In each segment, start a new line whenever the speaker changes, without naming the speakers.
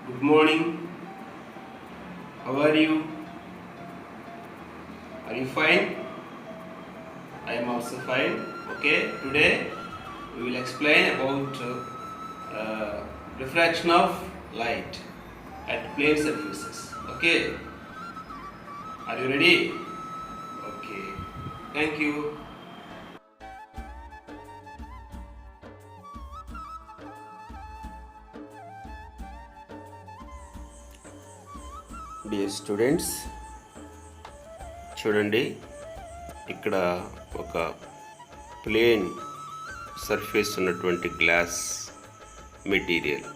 Good morning. How are you? Are you fine? I am also fine. Okay. Today we will explain about refraction of light at plane surfaces. Okay. Are you ready? Okay. Thank you. Dear students, చూడండి, ఇక్కడ ఒక plane surface ఉన్నటువంటి glass material,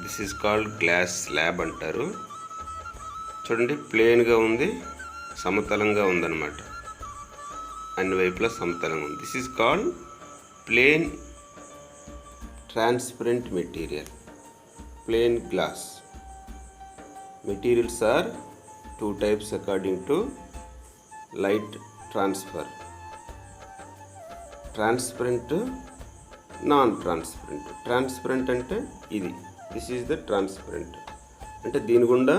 this is called glass slab అంటారు. చూడండి, ప్లేన్గా ఉంది, సమతలంగా ఉందన్నమాట, అన్ని వైపులా సమతలంగా ఉంది. This is called plane transparent material, plane glass. Materials are two types according to light transfer: transparent, non-transparent. Transparent అంటే ఇది, దిస్ ఈజ్ ద ట్రాన్స్పరెంట్, అంటే దీని గుండా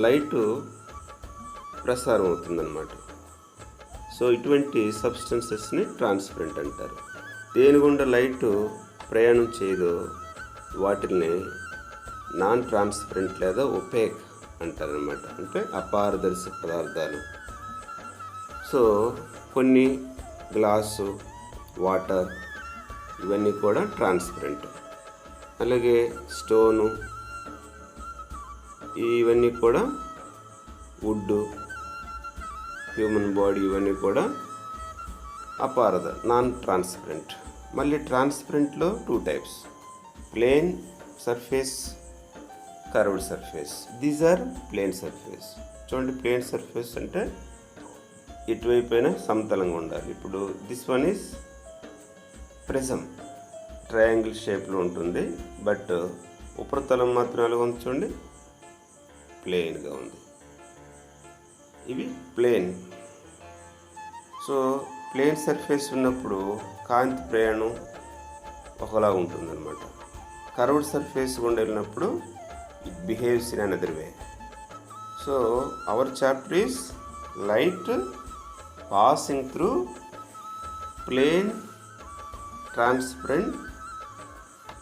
లైట్ ప్రసారం అవుతుందన్నమాట. సో ఇటువంటి సబ్స్టెన్సెస్ని ట్రాన్స్పరెంట్ అంటారు. దేని గుండా లైట్ ప్రయాణం చేయదో వాటిని నాన్ ట్రాన్స్పరెంట్ లేదా ఒపేక్ అంటారనమాట, అంటే అపారదర్శక పదార్థాలు. సో కొన్ని గ్లాసు, వాటర్, ఇవన్నీ కూడా ట్రాన్స్పరెంట్. అలాగే స్టోను, ఇవన్నీ కూడా, వుడ్, హ్యూమన్ బాడీ, ఇవన్నీ కూడా నాన్ ట్రాన్స్పరెంట్. మళ్ళీ ట్రాన్స్పరెంట్లో two types: plane surface, curved surface. These are plane surface. చూడండి, ప్లేన్ సర్ఫేస్ అంటే ఇటువైపు అయినా సమతలంగా ఉండాలి. ఇప్పుడు this one is prism, triangle షేప్లో ఉంటుంది, బట్ ఉపరితలం మాత్రం ఎలా ఉంది చూడండి, ప్లేన్గా ఉంది. ఇవి ప్లేన్. సో ప్లేన్ సర్ఫేస్ ఉన్నప్పుడు కాంతి ప్రయాణం ఒకలా ఉంటుందన్నమాట. కర్వ్డ్ సర్ఫేస్ గుండా వెళ్ళినప్పుడు it behaves in another way. So our chapter is light passing through plane transparent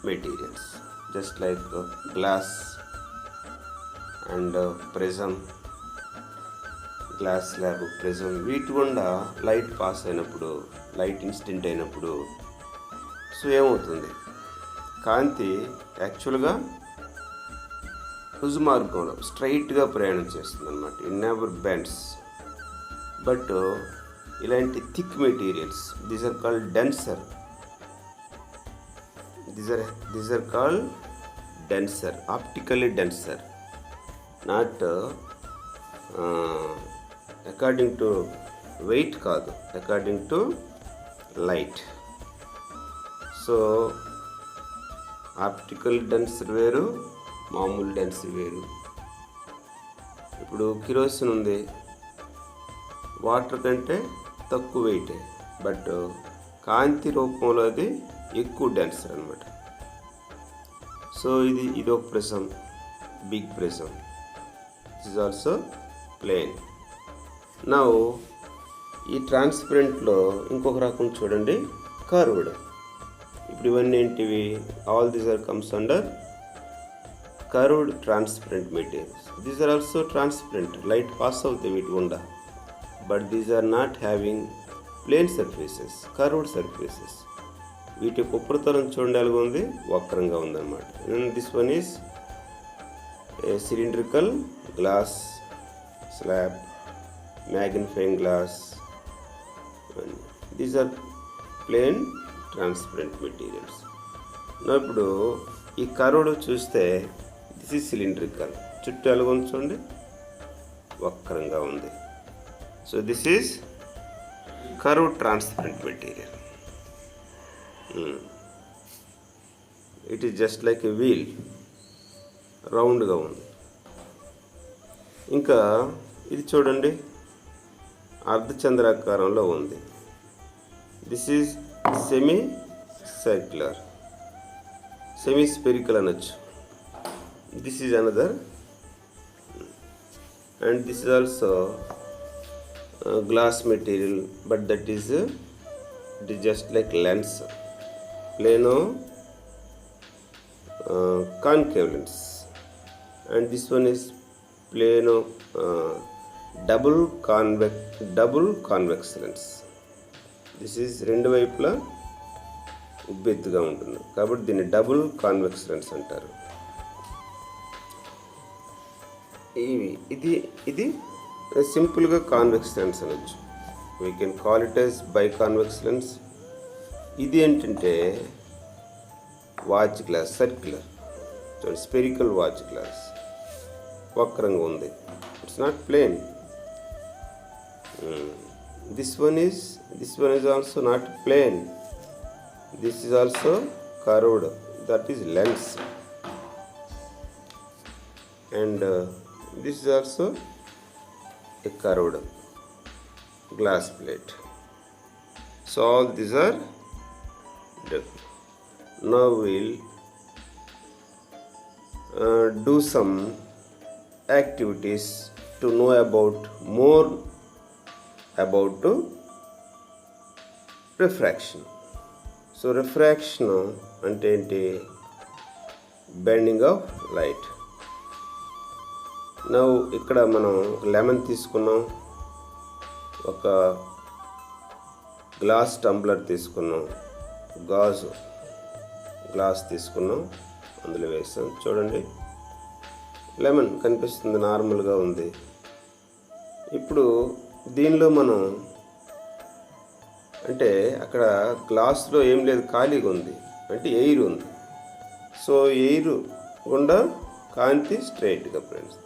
materials, just like glass and prism, glass slab, prism, వీటి గుండా లైట్ పాస్ అయినప్పుడు, light incident అయినప్పుడు, సో ఏమవుతుంది, కాంతి యాక్చువల్గా మార్గంలో స్ట్రైట్గా ప్రయాణం చేస్తుంది అనమాట. It never bends. బట్ ఇలాంటి thick materials, these are called denser, these are called denser, optically denser, not according to weight కాదు, according to light. So optical denser వేరు, మామూలు డెన్సిటీ వేరు. ఇప్పుడు కిరోసిన్ ఉంది, వాటర్ కంటే తక్కువ వెయిటే, బట్ కాంతి రూపంలో అది ఎక్కువ డెన్సర్ అనమాట. సో ఇది ఒక prism, big prism. This is also plane. Now ఈ ట్రాన్స్పరెంట్లో ఇంకొక రకం చూడండి, కర్వ్డ్. ఇప్పుడు ఇవన్నీ ఏంటివి, all these are comes under curved transparent materials. These are also transparent, light pass అవుతాయి వీటి గుండా, but these are not having plane surfaces, curved surfaces. వీటి ఉపరితలం చూడాలిగా ఉంది, వక్రంగా ఉందన్నమాట. This one is a cylindrical glass slab, magnifying glass. These are plane transparent materials. ఇప్పుడు ఈ కర్వ్డ్ చూస్తే దిస్ ఈజ్ సిలిండ్రికల్, చుట్టూ ఎలాగ ఉంచండి, వక్రంగా ఉంది. So this is curved transparent material. It is just like a wheel, రౌండ్గా ఉంది. ఇంకా ఇది చూడండి, అర్ధచంద్రాకారంలో ఉంది. This is semi circular, semi spherical అనొచ్చు. This is another, and this is also glass material, but that is it is just like lens, plano concave lens, and this one is plano double convex lens. This is రెండు వైపులా ఉబ్బెత్తుగా ఉంటుంది కాబట్టి దీన్ని double convex lens అంటారు. ఇది సింపుల్గా convex lens అనొచ్చు. We can call it as bi convex lens. ఇది ఏంటంటే watch glass, circular, spherical watch glass, వక్రంగా ఉంది. It's not plane. This one is also not plain. This is also curved. That is lens. And this is also a curved glass plate. So all these are different. Now we'll do some activities to know about more about refraction. So refraction అంటే ఏంటి? Bending of light. Now ఇక్కడ మనం lemon తీసుకున్నాం, ఒక glass tumbler తీసుకున్నాం, glass తీసుకున్నాం, అందులో వేసాం. చూడండి లెమన్ కనిపిస్తుంది, నార్మల్గా ఉంది. ఇప్పుడు దీనిలో మనం అంటే అక్కడ గ్లాస్లో ఏం లేదు, ఖాళీగా ఉంది, అంటే ఎయిర్ ఉంది. సో ఎయిర్ గుండా కాంతి స్ట్రైట్గా ఫ్రెండ్స్.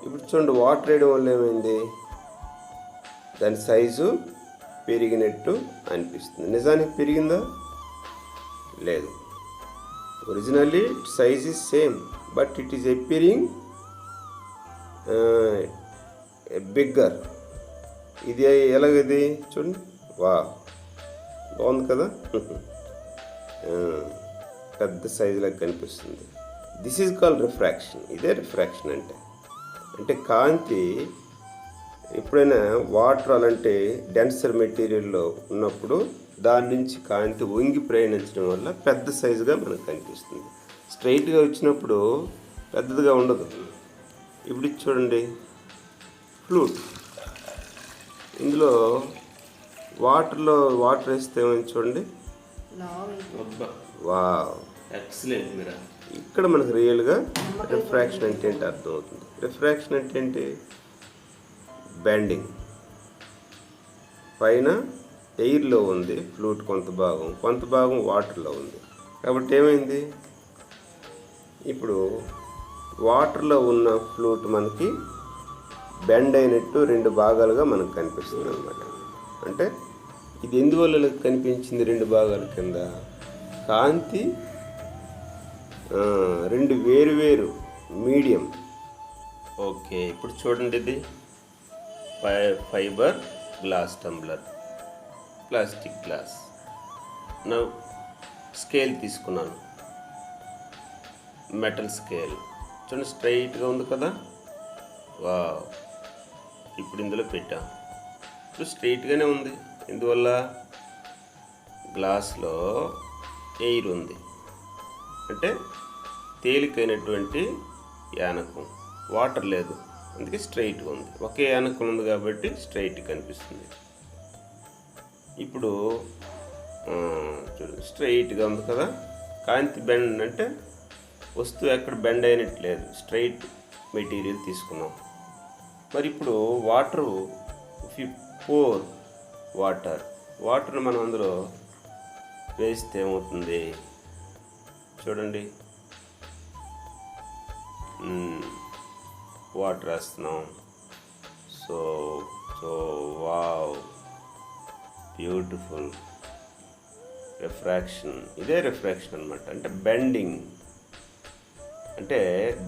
ఇప్పుడు చూడండి వాటర్ వేయడం వల్ల ఏమైంది? దాని సైజు పెరిగినట్టు అనిపిస్తుంది. నిజానికి పెరిగిందా? లేదు. Originally size is same, but it is appearing bigger. ఇది ఎలాగది చూడండి, వా బాగుంది కదా, పెద్ద సైజులాగా కనిపిస్తుంది. This is called refraction. ఇదే రిఫ్రాక్షన్ అంటే కాంతి ఎప్పుడైనా వాటర్ అలాంటి డెన్సర్ మెటీరియల్లో ఉన్నప్పుడు దాని నుంచి కాంతి వంగి ప్రయాణించడం వల్ల పెద్ద సైజుగా మనకు కనిపిస్తుంది. స్ట్రైట్గా వచ్చినప్పుడు పెద్దదిగా ఉండదు. ఇప్పుడు చూడండి ఫ్లూట్, ఇందులో వాటర్ వేస్తే ఏమైంది చూడండి, వా ఎక్సలెంట్. మీరు ఇక్కడ మనకు రియల్గా రిఫ్రాక్షన్ అంటే ఏంటి అర్థమవుతుంది. రిఫ్రాక్షన్ అంటే ఏంటి? బెండింగ్. పైన ఎయిర్లో ఉంది ఫ్లూట్, కొంత భాగం వాటర్లో ఉంది. కాబట్టి ఏమైంది? ఇప్పుడు వాటర్లో ఉన్న ఫ్లూట్ మనకి బెండ్ అయినట్టు రెండు భాగాలుగా మనకు కనిపిస్తుంది అన్నమాట. అంటే ఇది ఎందువల్ల కనిపించింది రెండు భాగాల కింద? కాంతి రెండు వేరు మీడియం. ఓకే, ఇప్పుడు చూడండి, ఇది fibre glass tumbler, plastic glass. నా స్కేల్ తీసుకున్నాను, మెటల్ స్కేల్. చూడండి స్ట్రైట్గా ఉంది కదా, వా. ఇప్పుడు ఇందులో పెట్టాం, ఇప్పుడు స్ట్రైట్గానే ఉంది. ఇందువల్ల గ్లాస్లో ఎయిర్ ఉంది, అంటే తేలికైనటువంటి యానకం. వాటర్ లేదు, అందుకే స్ట్రైట్గా ఉంది. ఒకే యానకం ఉంది కాబట్టి స్ట్రైట్ కనిపిస్తుంది. ఇప్పుడు చూడండి స్ట్రైట్గా ఉంది కదా. కాంతి బెండ్ అంటే వస్తువు ఎక్కడ బెండ్ అయినట్టు లేదు, స్ట్రైట్ మెటీరియల్ తీసుకున్నాం. మరి ఇప్పుడు వాటరు, పోర్ వాటర్ మనం అందులో వేస్తే ఏమవుతుంది చూడండి. వాటర్ వేస్తున్నాం. So wow, beautiful refraction. ఇదే రిఫ్రాక్షన్ అన్నమాట. అంటే బెండింగ్ అంటే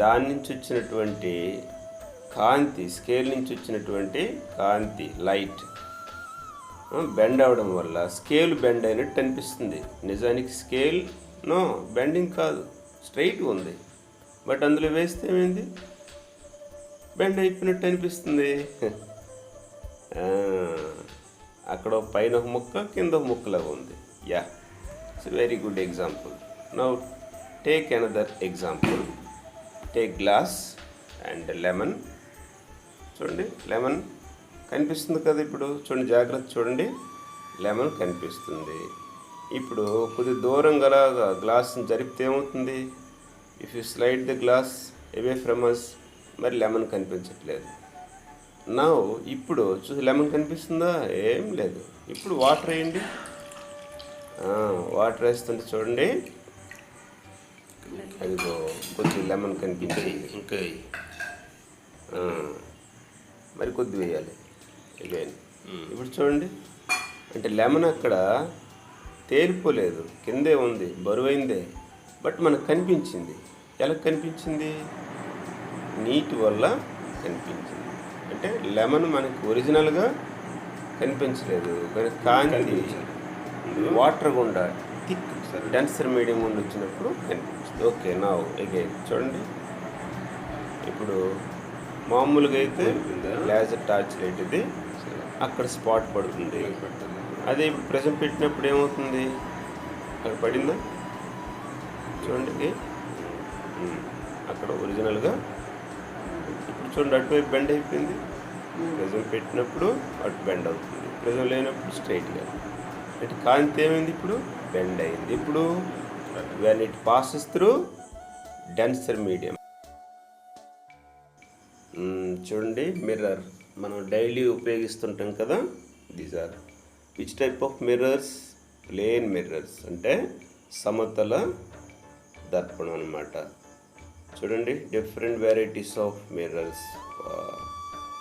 దాని నుంచి వచ్చినటువంటి కాంతి, స్కేల్ నుంచి వచ్చినటువంటి కాంతి, లైట్ బెండ్ అవడం వల్ల స్కేల్ బెండ్ అయినట్టు అనిపిస్తుంది. నిజానికి స్కేల్ బెండింగ్ కాదు, స్ట్రైట్గా ఉంది. బట్ అందులో వేస్తే ఏమైంది, బెండ్ అయిపోయినట్టు అనిపిస్తుంది. అక్కడ పైన ఒక ముక్క కింద ఒక ముక్కలాగా ఉంది. Yeah, it's very good example. Now take another example. Take glass and lemon. చూడండి, లెమన్ కనిపిస్తుంది కదా ఇప్పుడు. చూడండి, జాగ్రత్త చూడండి, లెమన్ కనిపిస్తుంది. ఇప్పుడు కొద్ది దూరంగా గ్లాస్ని జరిపితే ఏమవుతుంది, if you slide the glass away from us, మరి లెమన్ కనిపించట్లేదు. నా ఇప్పుడు చూసి లెమన్ కనిపిస్తుందా, ఏం లేదు. ఇప్పుడు వాటర్ వేయండి. వాటర్ వేస్తుంటే చూడండి, అదిగో కొద్ది లెమన్ కనిపించింది. ఇంకా మరి కొద్ది వేయాలి అగైన్. ఇప్పుడు చూడండి, అంటే లెమన్ అక్కడ తేలిపోలేదు, కిందే ఉంది, బరువైందే, బట్ మనకు కనిపించింది. ఎలా కనిపించింది, నీటి వల్ల కనిపించింది. అంటే లెమన్ మనకి ఒరిజినల్గా కనిపించలేదు, కానీ కాంతి వాటర్ గుండా థిక్ డెన్సర్ మీడియం గుండా వచ్చినప్పుడు కనిపించింది. ఓకే, నా అగైన్ చూడండి. ఇప్పుడు మామూలుగా అయితే లేజర్ టార్చ్ లైట్ ఇది అక్కడ స్పాట్ పడుతుంది. అదే ఇప్పుడు ప్రెజెంట్ పెట్టినప్పుడు ఏమవుతుంది, అక్కడ పడిందా చూడండి, అక్కడ ఒరిజినల్గా. ఇప్పుడు చూడండి, అటువైపు బెండ్ అయిపోయింది. ప్రెజెంట్ పెట్టినప్పుడు అటు బెండ్ అవుతుంది, ప్రెజెంట్ లేనప్పుడు స్ట్రైట్గా. అంటే కాంతి ఏమైంది, ఇప్పుడు బెండ్ అయింది. ఇప్పుడు when it passes through denser medium. చూడండి, మిర్రర్ మనం డైలీ ఉపయోగిస్తుంటాం కదా. These are which type of mirrors, plane mirrors, అంటే సమతల దర్పణం అన్నమాట. చూడండి, different varieties of mirrors,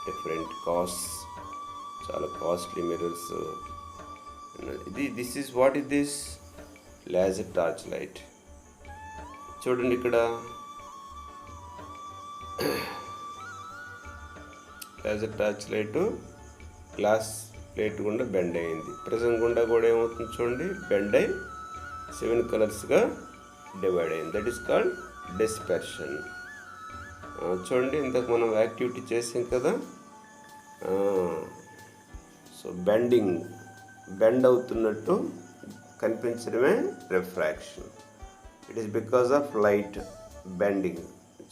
different cost, చాలా costly mirrors. This is what is this, laser torch light. చూడండి, ఇక్కడ laser torch light glass plate గుండా బెండ్ అయింది. ప్రిజం గుండా కూడా ఏమవుతుంది చూడండి, బెండ్ అయి 7 కలర్స్గా డివైడ్ అయింది. That is called dispersion. చూడండి, ఇంతకు మనం యాక్టివిటీ చేసాం కదా. సో బెండ్ అవుతున్నట్టు కనిపించడమే refraction. It is because of light bending.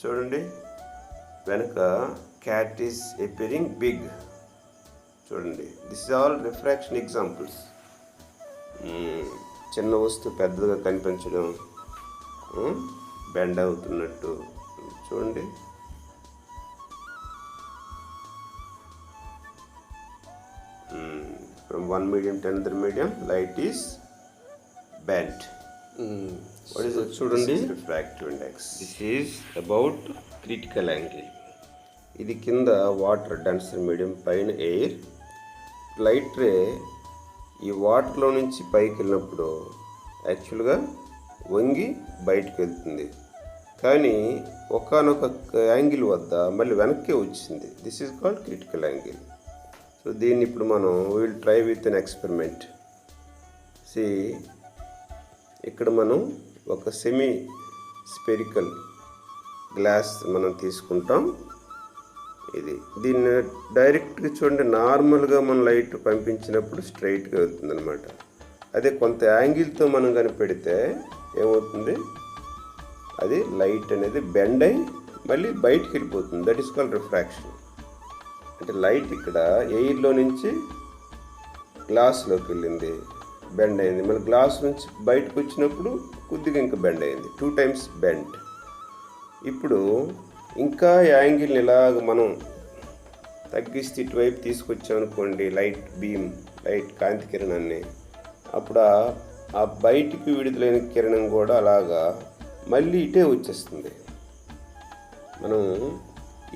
చూడండి, వెనుక క్యాట్ ఈస్ అపియరింగ్ బిగ్. చూడండి, this is all refraction examples. చిన్న వస్తువు పెద్దగా కనిపించడం, బెండ్ అవుతున్నట్టు. చూడండి, from one medium to another medium light is bent. What is it? చూడండి, refractive index. This is about critical angle. ఇది కింద వాటర్ డెన్సర్ మీడియం, పైన ఎయిర్. లైట్ రే ఈ వాటర్లో నుంచి పైకి వెళ్ళినప్పుడు యాక్చువల్గా వంగి బయటకు వెళ్తుంది, కానీ ఒకానొక యాంగిల్ వద్ద మళ్ళీ వెనక్కి వచ్చింది. This is called critical angle. So దీన్ని ఇప్పుడు మనం will try with an experiment. See, ఇక్కడ మనం ఒక సెమీ స్పెరికల్ గ్లాస్ మనం తీసుకుంటాం. దీన్ని డైరెక్ట్గా చూడండి, నార్మల్గా మనం లైట్ పంపించినప్పుడు స్ట్రైట్గా వెళ్తుంది అనమాట. అదే కొంత యాంగిల్తో మనం కనిపెడితే ఏమవుతుంది, అది లైట్ అనేది బెండ్ అయి మళ్ళీ బయటికి వెళ్ళిపోతుంది. That is called refraction. అంటే లైట్ ఇక్కడ ఎయిర్లో నుంచి గ్లాస్లోకి వెళ్ళింది, బెండ్ అయింది, మళ్ళీ గ్లాస్ నుంచి బయటకు వచ్చినప్పుడు కొద్దిగా ఇంకా బెండ్ అయింది, 2 times బెండ్. ఇప్పుడు ఇంకా యాంగిల్ని ఇలాగ మనం తగ్గిస్తే ఇటువైపు తీసుకొచ్చామనుకోండి, లైట్ బీమ్, లైట్ కాంతి కిరణాన్ని, అప్పుడు ఆ బయటికి విడుదలైన కిరణం కూడా అలాగా మళ్ళీ ఇటే వచ్చేస్తుంది. మనం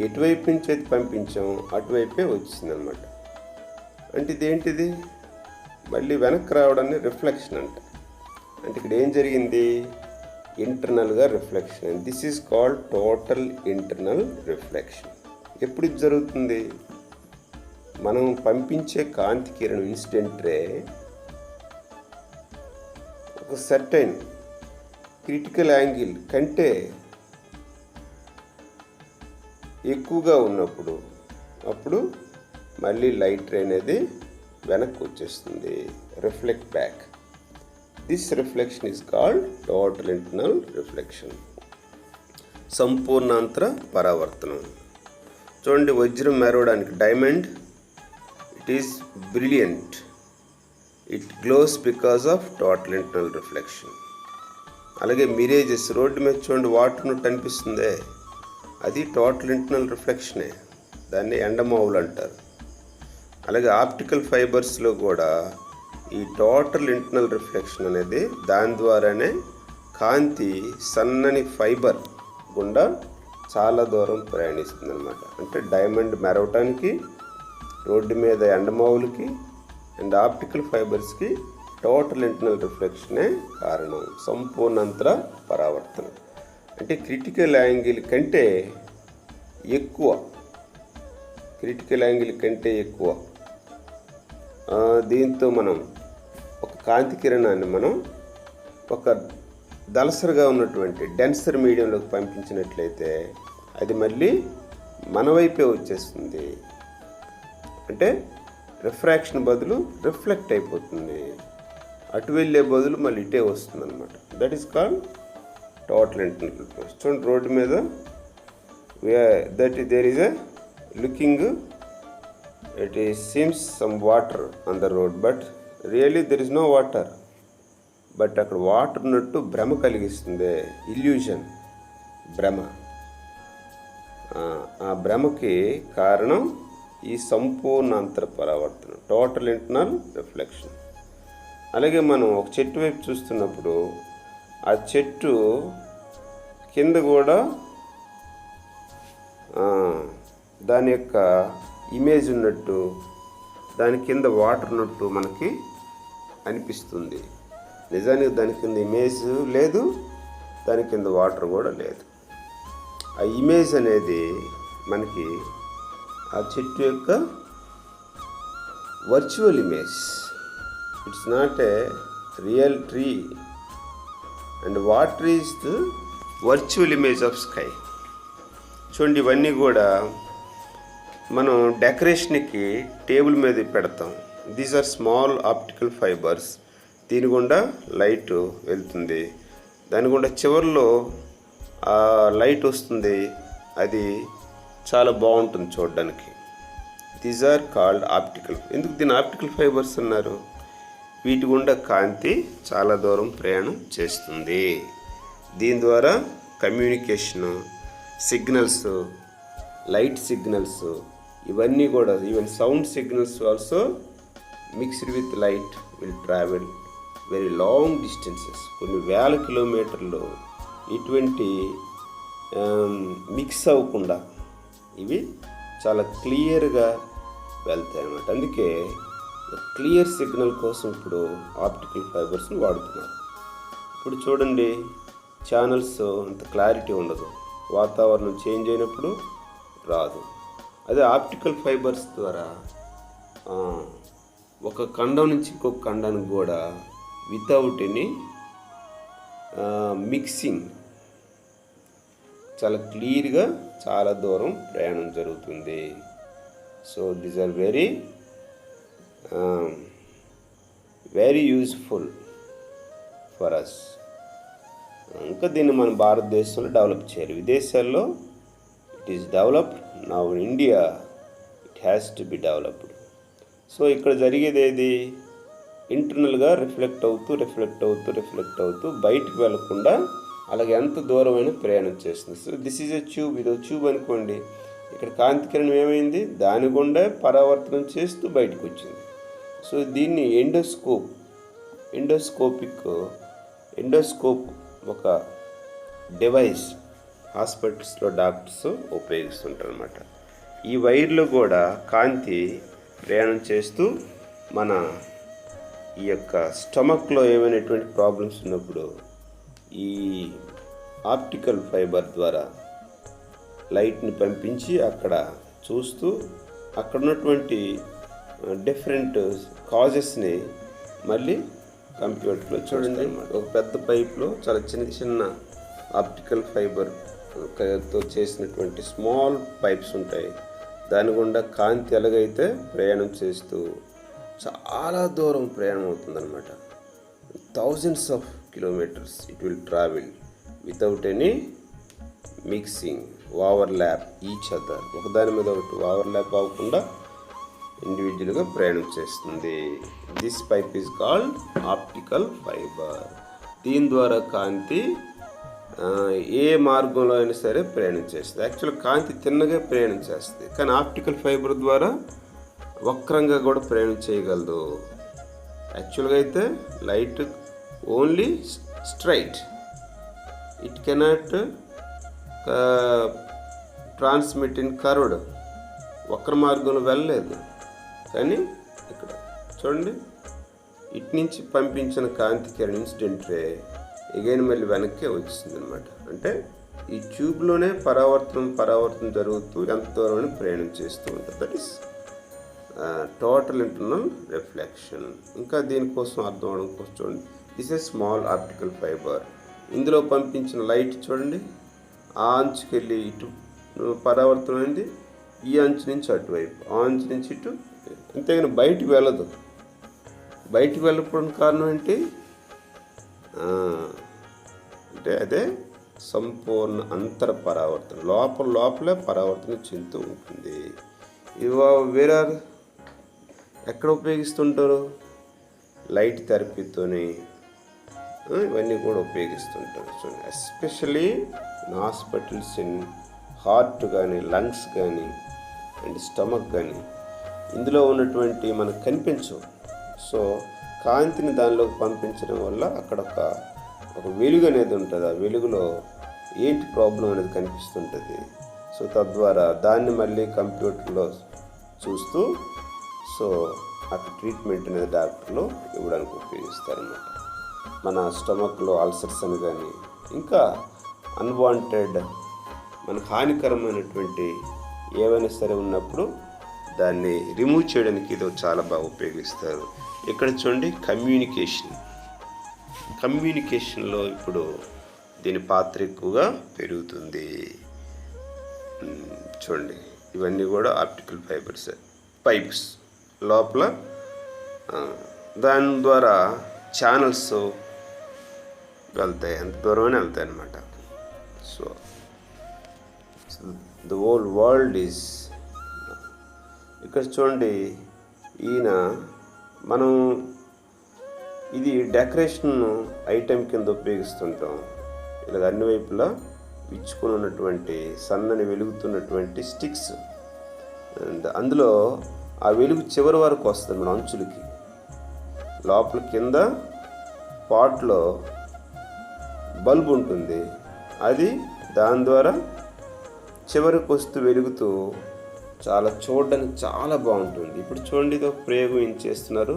ఎటువైపు నుంచి అయితే పంపించాం అటువైపే వచ్చింది అనమాట. అంటే ఇదేంటిది, మళ్ళీ వెనక్కి రావడాన్ని రిఫ్లెక్షన్ అంట. అంటే ఇక్కడ ఏం జరిగింది, ఇంటర్నల్గా reflection. This is called total internal reflection. ఎప్పుడు ఇది జరుగుతుంది, మనం పంపించే కాంతి కిరణం ఇన్సిడెంట్ రే ఒక సర్టైన్ క్రిటికల్ యాంగిల్ కంటే ఎక్కువగా ఉన్నప్పుడు అప్పుడు మళ్ళీ లైట్ రే అనేది వెనక్కి వచ్చేస్తుంది, reflect back. This reflection is called total internal reflection, సంపూర్ణాంతర పరావర్తనం. చూడండి, వజ్రం మెరవడానికి diamond, it is brilliant, it glows because of total internal reflection. అలాగే మిరేజెస్, రోడ్డు మీద చూడండి వాటర్ ఉన్నట్టు అనిపిస్తుందే, అది టోటల్ ఇంటర్నల్ రిఫ్లెక్షనే, దాన్ని ఎండమావులు అంటారు. అలాగే ఆప్టికల్ ఫైబర్స్లో కూడా ఈ టోటల్ ఇంటర్నల్ రిఫ్లెక్షన్ అనేది దాని ద్వారానే కాంతి సన్నని ఫైబర్ గుండా చాలా దూరం ప్రయాణిస్తుంది అనమాట. అంటే డైమండ్ మెరవటానికి, రోడ్డు మీద ఎండమావులకి అండ్ ఆప్టికల్ ఫైబర్స్కి టోటల్ ఇంటర్నల్ రిఫ్లెక్షనే కారణం, సంపూర్ణాంతర పరావర్తనం. అంటే క్రిటికల్ యాంగిల్ కంటే ఎక్కువ, క్రిటికల్ యాంగిల్ కంటే ఎక్కువ. దీంతో మనం ఒక కాంతి కిరణాన్ని మనం ఒక దళసరిగా ఉన్నటువంటి డెన్సర్ మీడియంలోకి పంపించినట్లయితే అది మళ్ళీ మన వైపే వచ్చేస్తుంది. అంటే రిఫ్రాక్షన్ బదులు రిఫ్లెక్ట్ అయిపోతుంది, అటు వెళ్ళే బదులు మళ్ళీ ఇటే వస్తుంది అనమాట. That is called total internal reflection. చూడండి, రోడ్డు మీద there is a looking, it seems some water on the road, but really there is no water. But అక్కడ వాటర్ ఉన్నట్టు భ్రమ కలిగిస్తుంది, ఇల్యూషన్, భ్రమ. ఆ భ్రమకి కారణం ఈ సంపూర్ణాంతర పరావర్తనం, టోటల్ ఇంటర్నల్ రిఫ్లెక్షన్. అలాగే మనం ఒక చెట్టు వైపు చూస్తున్నప్పుడు ఆ చెట్టు కింద కూడా దాని యొక్క ఇమేజ్ ఉన్నట్టు, దాని కింద వాటర్ ఉన్నట్టు మనకి అనిపిస్తుంది. నిజానికి దాని కింద ఇమేజ్ లేదు, దాని కింద వాటర్ కూడా లేదు. ఆ ఇమేజ్ అనేది మనకి ఆ చెట్టు యొక్క virtual image, it's not a real tree. And water is the virtual image of sky. చూడండి, ఇవన్నీ కూడా మనం డెకరేషన్కి టేబుల్ మీద పెడతాం. These are small optical fibres. దీని గుండా లైట్ వెళ్తుంది, దాని గుండా చివరిలో లైట్ వస్తుంది, అది చాలా బాగుంటుంది చూడడానికి. These are called optical. ఎందుకు దీని ఆప్టికల్ ఫైబర్స్ అన్నారు? వీటి గుండా కాంతి చాలా దూరం ప్రయాణం చేస్తుంది. దీని ద్వారా కమ్యూనికేషను, సిగ్నల్స్, లైట్ సిగ్నల్స్, ఇవన్నీ కూడా, even sound signals also mixed with light will travel very long distances. కొన్ని వేల కిలోమీటర్లు ఇటువంటి మిక్స్ అవ్వకుండా ఇవి చాలా క్లియర్గా వెళ్తాయి అన్నమాట. అందుకే క్లియర్ సిగ్నల్ కోసం ఇప్పుడు ఆప్టికల్ ఫైబర్స్ని వాడుతున్నారు. ఇప్పుడు చూడండి, ఛానల్స్ అంత క్లారిటీ ఉండదు, వాతావరణం చేంజ్ అయినప్పుడు రాదు. అదే ఆప్టికల్ ఫైబర్స్ ద్వారా ఒక ఖండం నుంచి ఇంకొక ఖండానికి కూడా వితౌట్ ఎనీ మిక్సింగ్ చాలా క్లియర్గా చాలా దూరం ప్రయాణం జరుగుతుంది. So these are very very useful for us. ఇంకా దీన్ని మన భారతదేశంలో డెవలప్ చేయాలి. విదేశాల్లో it is developed, now in India it has to be developed. So ఇక్కడ జరిగేది ఏది? ఇంటర్నల్గా రిఫ్లెక్ట్ అవుతూ బయటికి వెళ్లకుండా అలాగే ఎంత దూరమైనా ప్రయాణం చేస్తుంది. So this is a tube. ఇది ట్యూబ్ అనుకోండి. ఇక్కడ కాంతి కిరణం ఏమైంది? దాని గుండా పరావర్తనం చేస్తూ బయటకు వచ్చింది. సో దీన్ని ఎండోస్కోప్ ఒక డివైస్ హాస్పిటల్స్లో డాక్టర్స్ ఉపయోగిస్తుంటారు అన్నమాట. ఈ వైర్లు కూడా కాంతి ప్రయాణం చేస్తూ మన ఈ యొక్క స్టమక్లో ఏమైనటువంటి ప్రాబ్లమ్స్ ఉన్నప్పుడు ఈ ఆప్టికల్ ఫైబర్ ద్వారా లైట్ని పంపించి అక్కడ చూస్తూ అక్కడ ఉన్నటువంటి డిఫరెంట్ కాజెస్ని మళ్ళీ కంప్యూటర్లో చూడండి. ఒక పెద్ద పైప్లో చాలా చిన్న ఆప్టికల్ ఫైబర్ తో చేసినటువంటి స్మాల్ పైప్స్ ఉంటాయి. దాని గుండా కాంతి ఎలాగైతే ప్రయాణం చేస్తూ చాలా దూరం ప్రయాణం అవుతుందన్నమాట. Thousands of kilometres it will travel without any mixing, overlap each other. ఒకదాని మీద ఒకటి ఓవర్లాప్ అవ్వకుండా ఇండివిజువల్గా ప్రయాణం చేస్తుంది. This pipe is called optical fibre. దీని ద్వారా కాంతి ఏ మార్గంలో అయినా సరే ప్రయాణం చేస్తుంది. యాక్చువల్గా కాంతి తిన్నగా ప్రయాణం చేస్తుంది, కానీ ఆప్టికల్ ఫైబర్ ద్వారా వక్రంగా కూడా ప్రయాణం చేయగలదు. యాక్చువల్గా అయితే light only straight, it cannot transmit in curved, వక్ర మార్గంలో వెళ్ళలేదు. కానీ ఇక్కడ చూడండి, ఇటు నుంచి పంపించిన కాంతి కిరణం ఇన్సిడెంట్ రే ఎగైన్ మళ్ళీ వెనక్కే వచ్చింది అనమాట. అంటే ఈ ట్యూబ్లోనే పరావర్తనం జరుగుతూ ఎంత దూరం ప్రయాణం చేస్తూ ఉంటుంది. That is total internal reflection. ఇంకా దీనికోసం అర్థం అవడం కోసం చూడండి, this a small optical fibre. ఇందులో పంపించిన లైట్ చూడండి, ఆ అంచుకి వెళ్ళి ఇటు పరావర్తనం అయింది, ఈ అంచు నుంచి అటువైపు, ఆ అంచు నుంచి ఇటు, అంతేగాని బయటికి వెళ్ళదు. బయటికి వెళ్ళకపోవడానికి కారణం ఏంటి అంటే అదే సంపూర్ణ అంతర పరావర్తన, లోపలే పరావర్తన చెందుతూ ఉంటుంది. వేరే ఎక్కడ ఉపయోగిస్తుంటారు? లైట్ థెరపీతోని ఇవన్నీ కూడా ఉపయోగిస్తుంటారు. చూడండి, especially in hospitals, in heart కానీ, లంగ్స్ కానీ అండ్ స్టమక్ కానీ, ఇందులో ఉన్నటువంటి మనకు కనిపించవు. సో కాంతిని దానిలోకి పంపించడం వల్ల అక్కడ ఒక వెలుగు అనేది ఉంటుంది. ఆ వెలుగులో ఏంటి ప్రాబ్లం అనేది కనిపిస్తుంటుంది. సో తద్వారా దాన్ని మళ్ళీ కంప్యూటర్లో చూస్తూ సో అక్కడ ట్రీట్మెంట్ అనేది డాక్టర్లు ఇవ్వడానికి ఉపయోగిస్తారన్నమాట. మన స్టమక్లో అల్సర్స్ అని కానీ ఇంకా అన్వాంటెడ్ మనకు హానికరమైనటువంటి ఏవైనా సరే ఉన్నప్పుడు దాన్ని రిమూవ్ చేయడానికి ఇది చాలా బాగా ఉపయోగిస్తారు. ఇక్కడ చూడండి, కమ్యూనికేషన్లో ఇప్పుడు దీని పాత్ర ఎక్కువగా పెరుగుతుంది. చూడండి, ఇవన్నీ కూడా ఆప్టికల్ పైప్స్ లోపల దాని ద్వారా ఛానల్స్ వెళ్తాయి, ఎంత దూరమైనా వెళ్తాయి అన్నమాట. So the whole world is. ఇక్కడ చూడండి, ఈయన మనం ఇది డెకరేషన్ ఐటెం కింద ఉపయోగిస్తుంటాం. ఇలా అన్ని వైపులా విచ్చుకొని ఉన్నటువంటి సన్నని వెలుగుతున్నటువంటి స్టిక్స్, అండ్ అందులో ఆ వెలుగు చివరి వరకు వస్తుంది మన అంచులకి. లోపల కింద పాట్లో బల్బ్ ఉంటుంది, అది దాని ద్వారా చివరికి వస్తూ వెలుగుతూ చాలా చూడడానికి చాలా బాగుంటుంది. ఇప్పుడు చూడండి, ఇది ఒక ప్రయోగం ఏం చేస్తున్నారు,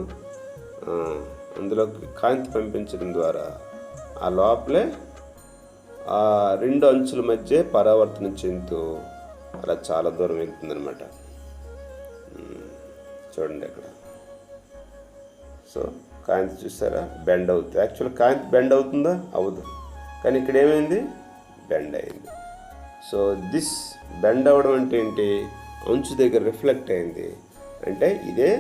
అందులో కాంతి పంపించడం ద్వారా ఆ లోపలే ఆ రెండు అంచుల మధ్య పరావర్తనం చెందుతూ అలా చాలా దూరం వెళ్తుందన్నమాట. చూడండి అక్కడ. సో కాంతి చూసారా, బెండ్ అవుతుంది. యాక్చువల్ కాంతి బెండ్ అవుతుందా? అవ్వదు, కానీ ఇక్కడ ఏమైంది, బెండ్ అయింది. సో దిస్ బెండ్ అవ్వడం అంటే ఏంటి, అంచు దగ్గర రిఫ్లెక్ట్ అయింది అంటే ఇదే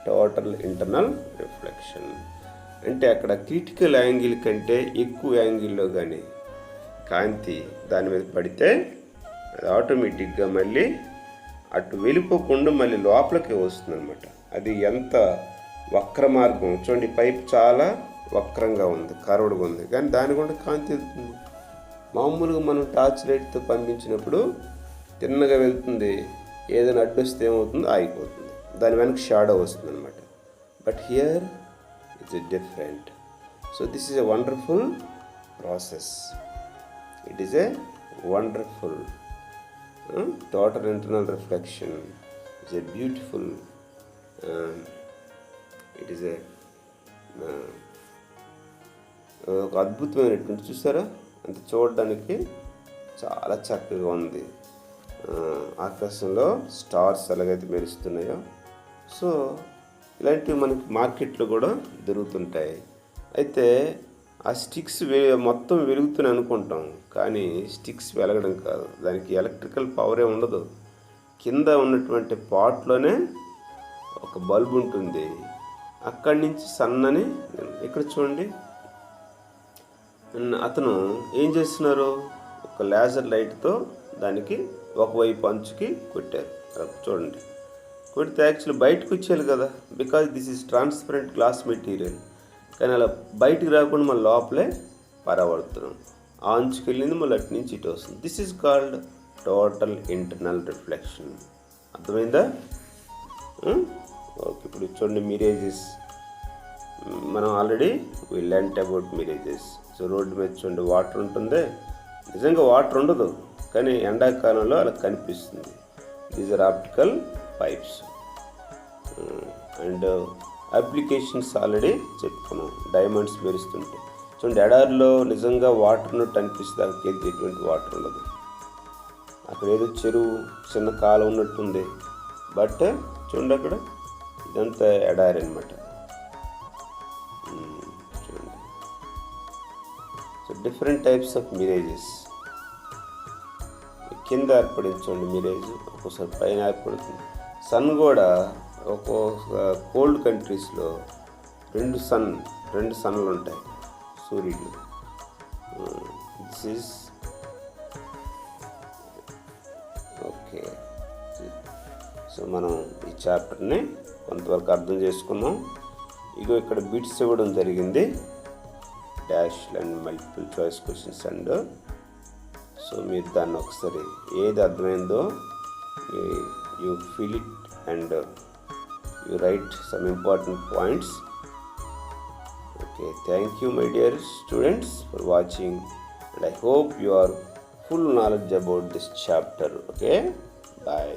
టోటల్ ఇంటర్నల్ రిఫ్లెక్షన్. అంటే అక్కడ క్రిటికల్ యాంగిల్ కంటే ఎక్కువ యాంగిల్లో కానీ కాంతి దాని మీద పడితే అది ఆటోమేటిక్గా మళ్ళీ అటు వెళ్ళిపోకుండా మళ్ళీ లోపలికి వస్తుంది అనమాట. అది ఎంత వక్ర మార్గం చూడండి, పైప్ చాలా వక్రంగా ఉంది, కర్వ్డ్గా ఉంది, కానీ దాని కూడా కాంతి వెళ్తుంది. మామూలుగా మనం టార్చ్ లైట్తో పంపించినప్పుడు తిన్నగా వెళ్తుంది, ఏదైనా అడ్డొస్తే ఏమవుతుందో ఆగిపోతుంది, దాని వెనక షాడో వస్తుంది అనమాట. But here it's different. So this is a wonderful process. It is a wonderful total internal reflection. Is a beautiful, it is a ఒక అద్భుతమైనటువంటి, చూసారా అంత చూడడానికి చాలా చక్కగా ఉంది. ఆకాశంలో స్టార్స్ ఎలాగైతే మెరుస్తున్నాయో, సో ఇలాంటివి మనకి మార్కెట్లో కూడా దొరుకుతుంటాయి. అయితే ఆ స్టిక్స్ మొత్తం వెలుగుతున్నాయి అనుకుంటాం, కానీ స్టిక్స్ వెలగడం కాదు, దానికి ఎలక్ట్రికల్ పవరే ఉండదు. కింద ఉన్నటువంటి పాట్లోనే ఒక బల్బ్ ఉంటుంది, అక్కడి నుంచి సన్నని, ఇక్కడ చూడండి అతను ఏం చేస్తున్నారు, ఒక లేజర్ లైట్తో దానికి ఒకవైపు అంచుకి కొట్టారు. చూడండి, కొడితే యాక్చువల్లీ బయటకు వచ్చేయాలి కదా, because this is transparent glass material. కానీ అలా బయటికి రాకుండా మన లోపలే పరవడుతున్నాం. ఆ అంచుకి వెళ్ళింది మళ్ళీ అటు నుంచి ఇటు వస్తుంది. This is called total internal reflection. అర్థమైందా? ఓకే, ఇప్పుడు చూడండి మిరేజెస్. మనం already we learnt about mirages. So road మీద చూడండి వాటర్ ఉంటుంది, నిజంగా వాటర్ ఉండదు, కానీ ఎండాకాలంలో అలా కనిపిస్తుంది. These are optical pipes. And applications already చెప్పుకున్నాం. డైమండ్స్ మెరుస్తుంటాయి చూడండి, ఎడారిలో నిజంగా వాటర్ ఉన్నట్టు అనిపిస్తుంది, అక్కడికి వెళ్తే ఎటువంటి వాటర్ ఉండదు. అక్కడ ఏదో చెరువు చిన్న కాలం ఉన్నట్టుంది, బట్ చూడండి అక్కడ ఇదంతా ఎడారి అనమాట. చూడండి, so different types of mirages. కింద ఏర్పడింది చూడండి మిరేజ్, ఒక్కోసారి పైన ఏర్పడుతుంది. సన్ కూడా ఒక్కొక్క కోల్డ్ కంట్రీస్లో రెండు సన్లు ఉంటాయి, సూర్యుడు. This is okay. సో మనం ఈ చాప్టర్ని కొంతవరకు అర్థం చేసుకున్నాం. ఇగో ఇక్కడ బిట్స్ ఇవ్వడం జరిగింది, dash and multiple choice questions. And so మీరు దాన్ని ఒకసారి ఏది అర్థమైందో you fill it and you write some important points. Okay, thank you my dear students for watching, and I hope you are full knowledge about this chapter. Okay, bye.